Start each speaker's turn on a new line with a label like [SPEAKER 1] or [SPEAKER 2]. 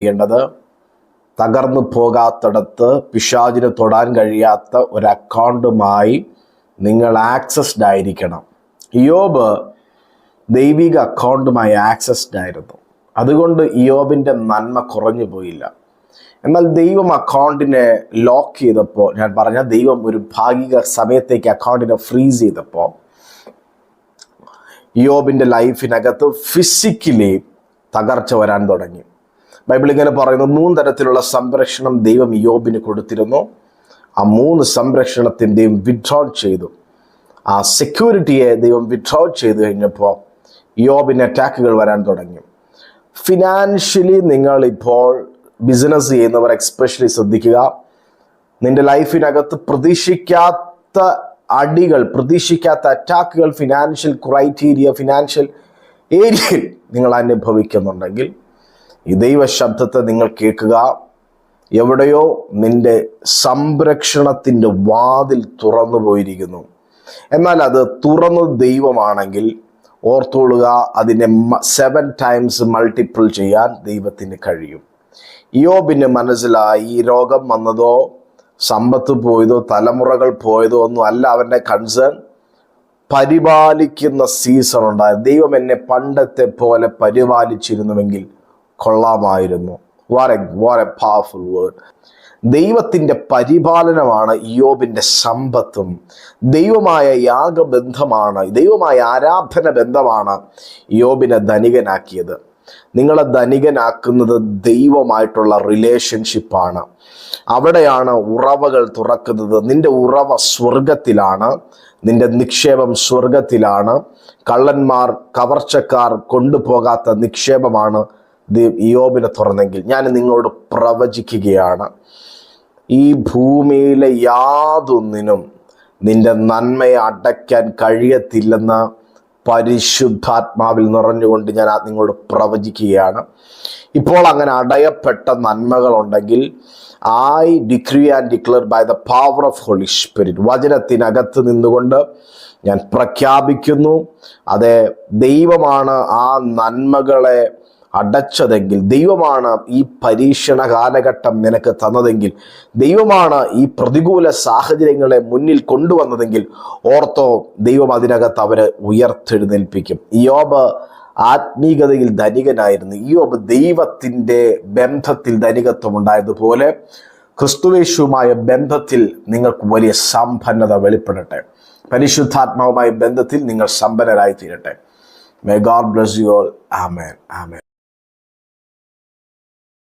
[SPEAKER 1] ചെയ്യേണ്ടത് തകർന്നു പോകാത്തിടത്ത് പിശാചിന് തൊടാൻ കഴിയാത്ത ഒരു അക്കൗണ്ടുമായി നിങ്ങൾ ആക്സസ്ഡ് ആയിരിക്കണം. ഇയ്യോബ് ദൈവിക അക്കൗണ്ടുമായി ആക്സസ്ഡ് ആയിരുന്നു. അതുകൊണ്ട് ഇയ്യോബിൻ്റെ നന്മ കുറഞ്ഞു പോയില്ല. എന്നാൽ ദൈവം അക്കൗണ്ടിനെ ലോക്ക് ചെയ്തപ്പോൾ, ഞാൻ പറഞ്ഞ ദൈവം ഒരു ഭാഗിക സമയത്തേക്ക് അക്കൗണ്ടിനെ ഫ്രീസ് ചെയ്തപ്പോൾ ഇയ്യോബിൻ്റെ ലൈഫിനകത്ത് ഫിസിക്കലി തകർച്ച വരാൻ തുടങ്ങി. ബൈബിൾ ഇങ്ങനെ പറയുന്നു, 3 തരത്തിലുള്ള സംരക്ഷണം ദൈവം ഇയ്യോബിന് കൊടുത്തിരുന്നു. ആ 3 സംരക്ഷണത്തിൻ്റെയും വിഡ്രോ ചെയ്തു. ആ സെക്യൂരിറ്റിയെ ദൈവം വിഡ്രോ ചെയ്ത് കഴിഞ്ഞപ്പോൾ ഇയ്യോബിന് അറ്റാക്കുകൾ വരാൻ തുടങ്ങി. ഫിനാൻഷ്യലി നിങ്ങളിപ്പോൾ ബിസിനസ് ചെയ്യുന്നവർ എക്സ്പെഷ്യലി ശ്രദ്ധിക്കുക. നിന്റെ ലൈഫിനകത്ത് പ്രതീക്ഷിക്കാത്ത അടികൾ, പ്രതീക്ഷിക്കാത്ത അറ്റാക്കുകൾ ഫിനാൻഷ്യൽ ക്രൈറ്റീരിയ, ഫിനാൻഷ്യൽ ഏരിയയിൽ നിങ്ങൾ അനുഭവിക്കുന്നുണ്ടെങ്കിൽ ഈ ദൈവ ശബ്ദത്തെ നിങ്ങൾ കേൾക്കുക. എവിടെയോ നിന്റെ സംരക്ഷണത്തിൻ്റെ വാതിൽ തുറന്നു പോയിരിക്കുന്നു. എന്നാൽ അത് തുറന്നത് ദൈവമാണെങ്കിൽ ഓർത്തോളുക, അതിനെ 7 times മൾട്ടിപ്പിൾ ചെയ്യാൻ ദൈവത്തിന് കഴിയും. ഇയ്യോബിന് മനസ്സിലായി ഈ രോഗം വന്നതോ സമ്പത്ത് പോയതോ തലമുറകൾ പോയതോ ഒന്നും അല്ല അവൻ്റെ കൺസേൺ. പരിപാലിക്കുന്ന സീസൺ ഉണ്ടായത്. ദൈവം എന്നെ പണ്ടത്തെ പോലെ പരിപാലിച്ചിരുന്നുവെങ്കിൽ കൊള്ളാമായിരുന്നു. What A powerful word. ദൈവത്തിൻ്റെ പരിപാലനമാണ് ഇയ്യോബിൻ്റെ സമ്പത്തും. ദൈവമായ യാഗബന്ധമാണ്, ദൈവമായ ആരാധന ബന്ധമാണ് ഇയ്യോബിനെ ധനികനാക്കിയത്. നിങ്ങളെ ധനികനാക്കുന്നത് ദൈവമായിട്ടുള്ള റിലേഷൻഷിപ്പാണ്. അവിടെയാണ് ഉറവകൾ തുറക്കുന്നത്. നിന്റെ ഉറവ സ്വർഗത്തിലാണ്, നിന്റെ നിക്ഷേപം സ്വർഗത്തിലാണ്. കള്ളന്മാർ, കവർച്ചക്കാർ കൊണ്ടുപോകാത്ത നിക്ഷേപമാണ് ഇയ്യോബിനെ തുറന്നെങ്കിൽ. ഞാൻ നിങ്ങളോട് പ്രവചിക്കുകയാണ്, ഈ ഭൂമിയിലെ യാതൊന്നിനും നിന്റെ നന്മയെ അടയ്ക്കാൻ കഴിയത്തില്ലെന്ന് പരിശുദ്ധാത്മാവിൽ നിറഞ്ഞുകൊണ്ട് ഞാൻ നിങ്ങളോട് പ്രവചിക്കുകയാണ്. ഇപ്പോൾ അങ്ങനെ അടയപ്പെട്ട നന്മകളുണ്ടെങ്കിൽ I decree and declare by the power of Holy Spirit, വചനത്തിനകത്ത് നിന്നുകൊണ്ട് ഞാൻ പ്രഖ്യാപിക്കുന്നു. അതെ, ദൈവമാണ് ആ നന്മകളെ അടച്ചതെങ്കിൽ, ദൈവമാണ് ഈ പരീക്ഷണ കാലഘട്ടം നിനക്ക് തന്നതെങ്കിൽ, ദൈവമാണ് ഈ പ്രതികൂല സാഹചര്യങ്ങളെ മുന്നിൽ കൊണ്ടുവന്നതെങ്കിൽ ഓർത്തോ, ദൈവം അതിനകത്ത് അവരെ ഉയർത്തെഴുന്നേൽപ്പിക്കും. ഇയ്യോബ് ആത്മീകതയിൽ ധനികനായിരുന്നു. ഇയ്യോബ് ദൈവത്തിൻ്റെ ബന്ധത്തിൽ ധനികത്വം ഉണ്ടായതുപോലെ ക്രിസ്തുവേശുവുമായ ബന്ധത്തിൽ നിങ്ങൾക്ക് വലിയ സമ്പന്നത വെളിപ്പെടട്ടെ. പരിശുദ്ധാത്മാവുമായ ബന്ധത്തിൽ നിങ്ങൾ സമ്പന്നരായി തീരട്ടെ. May God bless you all. Amen. Amen.